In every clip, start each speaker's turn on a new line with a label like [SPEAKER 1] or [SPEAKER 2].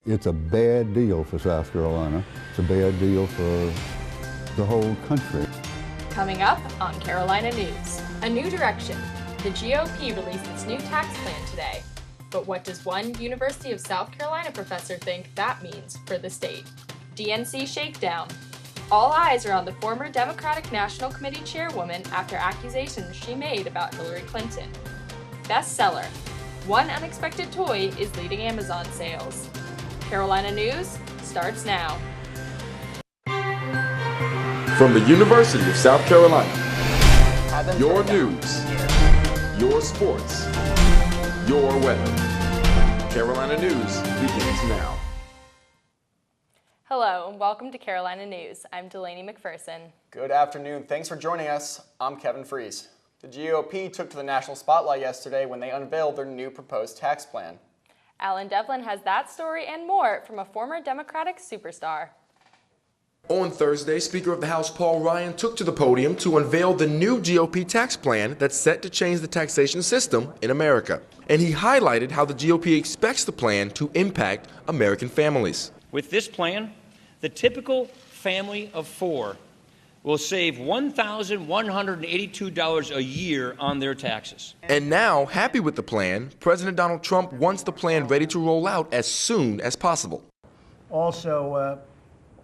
[SPEAKER 1] It's a bad deal for South Carolina. It's a bad deal for the whole country.
[SPEAKER 2] Coming up on Carolina News, a new direction. The GOP released its new tax plan today. But what does one University of South Carolina professor think that means for the state? DNC shakedown. All eyes are on the former Democratic National Committee chairwoman after accusations she made about Hillary Clinton. Bestseller. One unexpected toy is leading Amazon sales. Carolina News starts now.
[SPEAKER 3] From the University of South Carolina, your news, your sports, your weather. Carolina News begins now.
[SPEAKER 2] Hello and welcome to Carolina News. I'm Delaney McPherson.
[SPEAKER 4] Good afternoon. Thanks for joining us. I'm Kevin Fries. The GOP took to the national spotlight yesterday when they unveiled their new proposed tax plan.
[SPEAKER 2] Alan Devlin has that story and more from a former Democratic superstar.
[SPEAKER 3] On Thursday, Speaker of the House Paul Ryan took to the podium to unveil the new GOP tax plan that's set to change the taxation system in America. And he highlighted how the GOP expects the plan to impact American families.
[SPEAKER 5] With this plan, the typical family of four will save $1,182 a year on their taxes.
[SPEAKER 3] And now, happy with the plan, President Donald Trump wants the plan ready to roll out as soon as possible.
[SPEAKER 6] Also,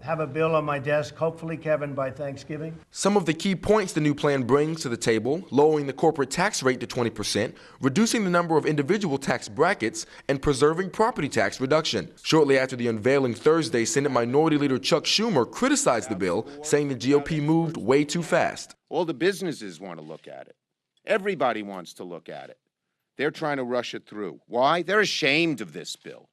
[SPEAKER 6] have a bill on my desk, hopefully, Kevin, by Thanksgiving.
[SPEAKER 3] Some of the key points the new plan brings to the table: lowering the corporate tax rate to 20%, reducing the number of individual tax brackets, and preserving property tax reduction. Shortly after the unveiling Thursday, Senate Minority Leader Chuck Schumer criticized the bill, saying the GOP moved way too fast.
[SPEAKER 7] All the businesses want to look at it. Everybody wants to look at it. They're trying to rush it through. Why? They're ashamed of this bill.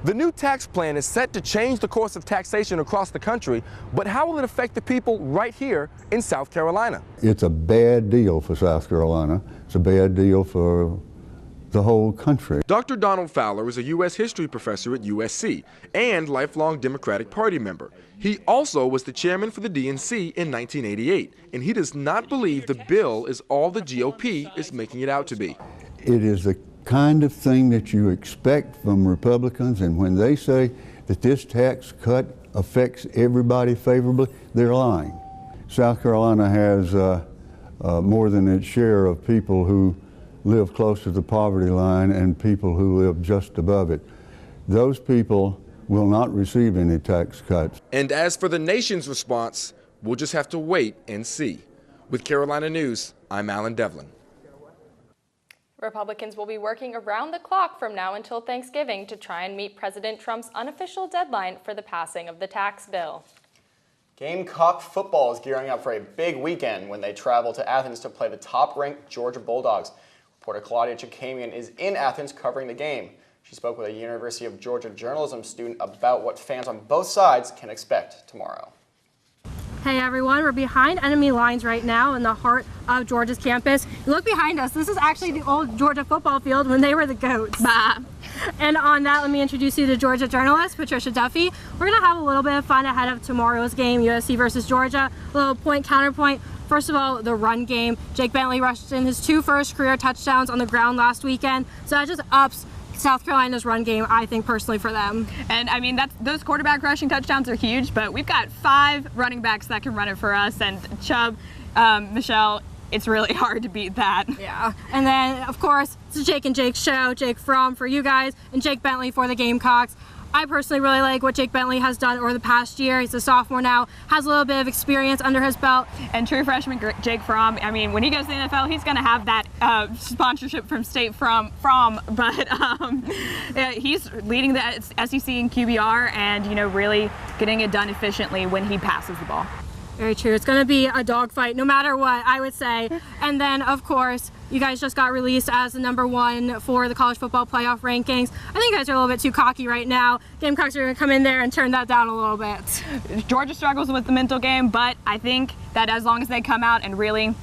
[SPEAKER 3] The new tax plan is set to change the course of taxation across the country, but how will it affect the people right here in South Carolina?
[SPEAKER 1] It's a bad deal for South Carolina. It's a bad deal for the whole country.
[SPEAKER 3] Dr. Donald Fowler is a U.S. history professor at USC and lifelong Democratic Party member. He also was the chairman for the DNC in 1988, and he does not believe the bill is all the GOP is making it out to be.
[SPEAKER 1] It is the kind of thing that you expect from Republicans, and when they say that this tax cut affects everybody favorably, they're lying. South Carolina has more than its share of people who live close to the poverty line and people who live just above it. Those people will not receive any tax cuts.
[SPEAKER 3] And as for the nation's response, we'll just have to wait and see. With Carolina News, I'm Alan Devlin.
[SPEAKER 2] Republicans will be working around the clock from now until Thanksgiving to try and meet President Trump's unofficial deadline for the passing of the tax bill.
[SPEAKER 4] Gamecock football is gearing up for a big weekend when they travel to Athens to play the top-ranked Georgia Bulldogs. Reporter Claudia Chakamian is in Athens covering the game. She spoke with a University of Georgia journalism student about what fans on both sides can expect tomorrow.
[SPEAKER 8] Hey everyone, we're behind enemy lines right now in the heart of Georgia's campus. Look behind us, this is actually the old Georgia football field when they were the GOATs. Bah. And on that, let me introduce you to Georgia journalist Patricia Duffy. We're gonna have a little bit of fun ahead of tomorrow's game, USC versus Georgia. A little point, counterpoint. First of all, the run game. Jake Bentley rushed in his 2 first career touchdowns on the ground last weekend. So that just ups South Carolina's run game, I think, personally, for them.
[SPEAKER 9] And I mean, those quarterback rushing touchdowns are huge, but we've got 5 running backs that can run it for us, and Chubb, Michelle, it's really hard to beat that.
[SPEAKER 8] Yeah. And then, of course, it's a Jake and Jake show. Jake Fromm for you guys, and Jake Bentley for the Gamecocks. I personally really like what Jake Bentley has done over the past year. He's a sophomore now, has a little bit of experience under his belt.
[SPEAKER 9] And true freshman Jake Fromm, I mean, when he goes to the NFL, he's going to have that sponsorship from State Farm, but yeah, he's leading the SEC in QBR and, you know, really getting it done efficiently when he passes the ball.
[SPEAKER 8] Very true. It's going to be a dogfight no matter what, I would say. And then, of course, you guys just got released as the #1 for the college football playoff rankings. I think you guys are a little bit too cocky right now. Gamecocks are going to come in there and turn that down a little bit.
[SPEAKER 9] Georgia struggles with the mental game, but I think that as long as they come out and really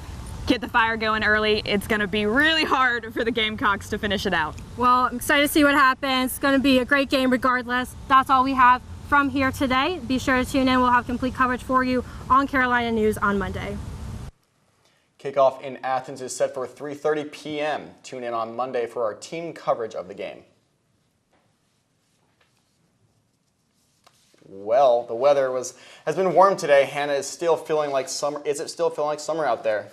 [SPEAKER 9] get the fire going early, it's going to be really hard for the Gamecocks to finish it out.
[SPEAKER 8] Well, I'm excited to see what happens. It's going to be a great game regardless. That's all we have from here today. Be sure to tune in. We'll have complete coverage for you on Carolina News on Monday.
[SPEAKER 4] Kickoff in Athens is set for 3:30 p.m. Tune in on Monday for our team coverage of the game. Well, the weather has been warm today. Hannah, is still feeling like summer. Is it still feeling like summer out there?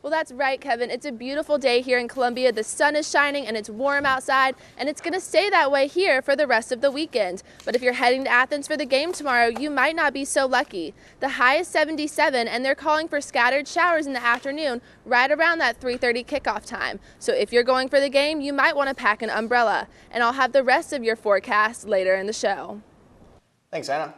[SPEAKER 10] Well, that's right, Kevin. It's a beautiful day here in Columbia. The sun is shining and it's warm outside, and it's going to stay that way here for the rest of the weekend. But if you're heading to Athens for the game tomorrow, you might not be so lucky. The high is 77, and they're calling for scattered showers in the afternoon right around that 3:30 kickoff time. So if you're going for the game, you might want to pack an umbrella. And I'll have the rest of your forecast later in the show.
[SPEAKER 4] Thanks, Anna.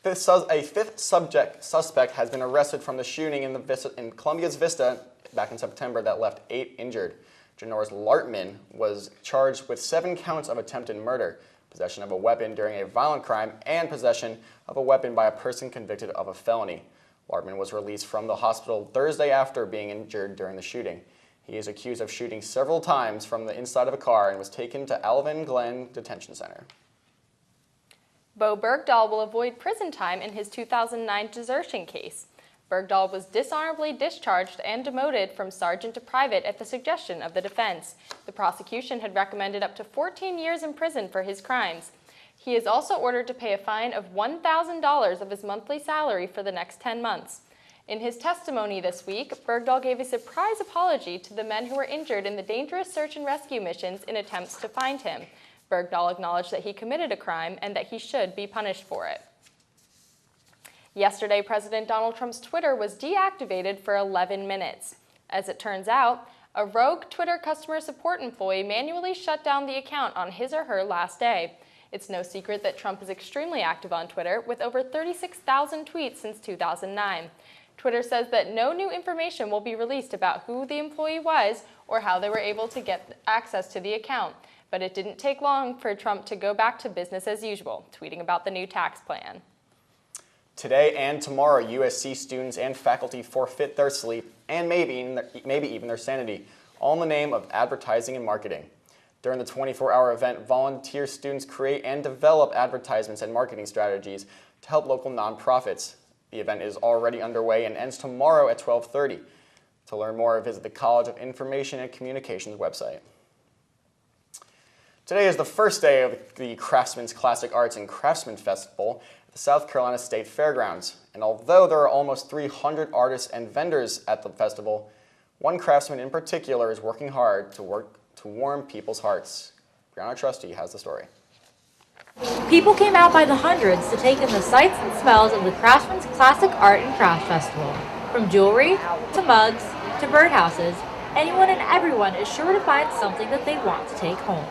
[SPEAKER 4] A fifth suspect has been arrested from the shooting in Columbia's Vista back in September that left 8 injured. Janoris Lartman was charged with 7 counts of attempted murder, possession of a weapon during a violent crime, and possession of a weapon by a person convicted of a felony. Lartman was released from the hospital Thursday after being injured during the shooting. He is accused of shooting several times from the inside of a car and was taken to Alvin Glen Detention Center.
[SPEAKER 2] Bo Bergdahl will avoid prison time in his 2009 desertion case. Bergdahl was dishonorably discharged and demoted from sergeant to private at the suggestion of the defense. The prosecution had recommended up to 14 years in prison for his crimes. He is also ordered to pay a fine of $1,000 of his monthly salary for the next 10 months. In his testimony this week, Bergdahl gave a surprise apology to the men who were injured in the dangerous search and rescue missions in attempts to find him. Bergdahl acknowledged that he committed a crime and that he should be punished for it. Yesterday, President Donald Trump's Twitter was deactivated for 11 minutes. As it turns out, a rogue Twitter customer support employee manually shut down the account on his or her last day. It's no secret that Trump is extremely active on Twitter, with over 36,000 tweets since 2009. Twitter says that no new information will be released about who the employee was or how they were able to get access to the account. But it didn't take long for Trump to go back to business as usual, tweeting about the new tax plan.
[SPEAKER 4] Today and tomorrow, USC students and faculty forfeit their sleep and maybe even their sanity, all in the name of advertising and marketing. During the 24-hour event, volunteer students create and develop advertisements and marketing strategies to help local nonprofits. The event is already underway and ends tomorrow at 12:30. To learn more, visit the College of Information and Communications website. Today is the first day of the Craftsman's Classic Arts and Craftsman Festival at the South Carolina State Fairgrounds. And although there are almost 300 artists and vendors at the festival, one craftsman in particular is working hard to warm people's hearts. Brianna Trusty has the story.
[SPEAKER 11] People came out by the hundreds to take in the sights and smells of the Craftsman's Classic Art and Crafts Festival. From jewelry, to mugs, to birdhouses, anyone and everyone is sure to find something that they want to take home.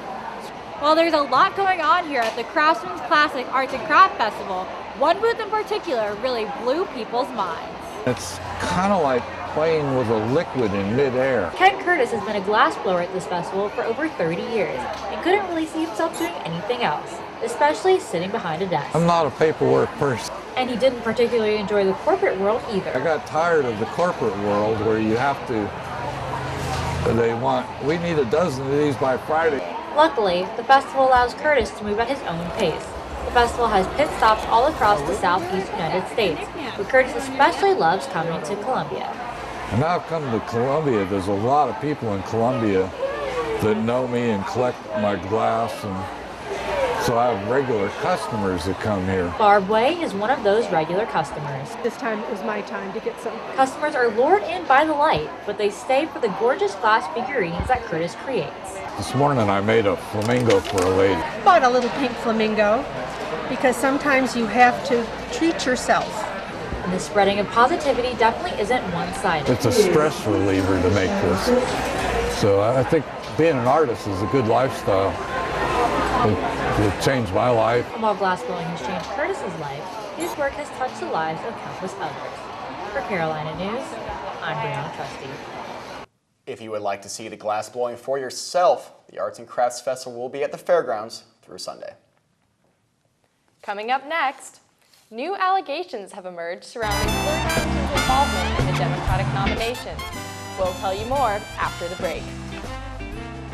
[SPEAKER 8] Well, there's a lot going on here at the Craftsman's Classic Arts and Craft Festival. One booth in particular really blew people's minds.
[SPEAKER 12] It's kind of like playing with a liquid in midair.
[SPEAKER 11] Ken Curtis has been a glassblower at this festival for over 30 years and couldn't really see himself doing anything else, especially sitting behind a desk.
[SPEAKER 12] I'm not a paperwork person.
[SPEAKER 11] And he didn't particularly enjoy the corporate world either.
[SPEAKER 12] I got tired of the corporate world where you have to, we need a dozen of these by Friday.
[SPEAKER 11] Luckily, the festival allows Curtis to move at his own pace. The festival has pit stops all across the southeast United States, but Curtis especially loves coming to Columbia.
[SPEAKER 12] And now I've come to Columbia, there's a lot of people in Columbia that know me and collect my glass, and so I have regular customers that come here.
[SPEAKER 11] Barb Way is one of those regular customers.
[SPEAKER 13] This time it was my time to get some.
[SPEAKER 11] Customers are lured in by the light, but they stay for the gorgeous glass figurines that Curtis creates.
[SPEAKER 12] This morning I made a flamingo for a lady.
[SPEAKER 13] Bought a little pink flamingo because sometimes you have to treat yourself.
[SPEAKER 11] And the spreading of positivity definitely isn't one-sided.
[SPEAKER 12] It's a stress reliever to make this. So I think being an artist is a good lifestyle. It changed my life.
[SPEAKER 11] And while glassblowing has changed Curtis's life, his work has touched the lives of countless others. For Carolina News, I'm Brianna Trusty.
[SPEAKER 4] If you would like to see the glass blowing for yourself, the Arts and Crafts Festival will be at the fairgrounds through Sunday.
[SPEAKER 2] Coming up next, new allegations have emerged surrounding Hillary Clinton's involvement in the Democratic nominations. We'll tell you more after the break.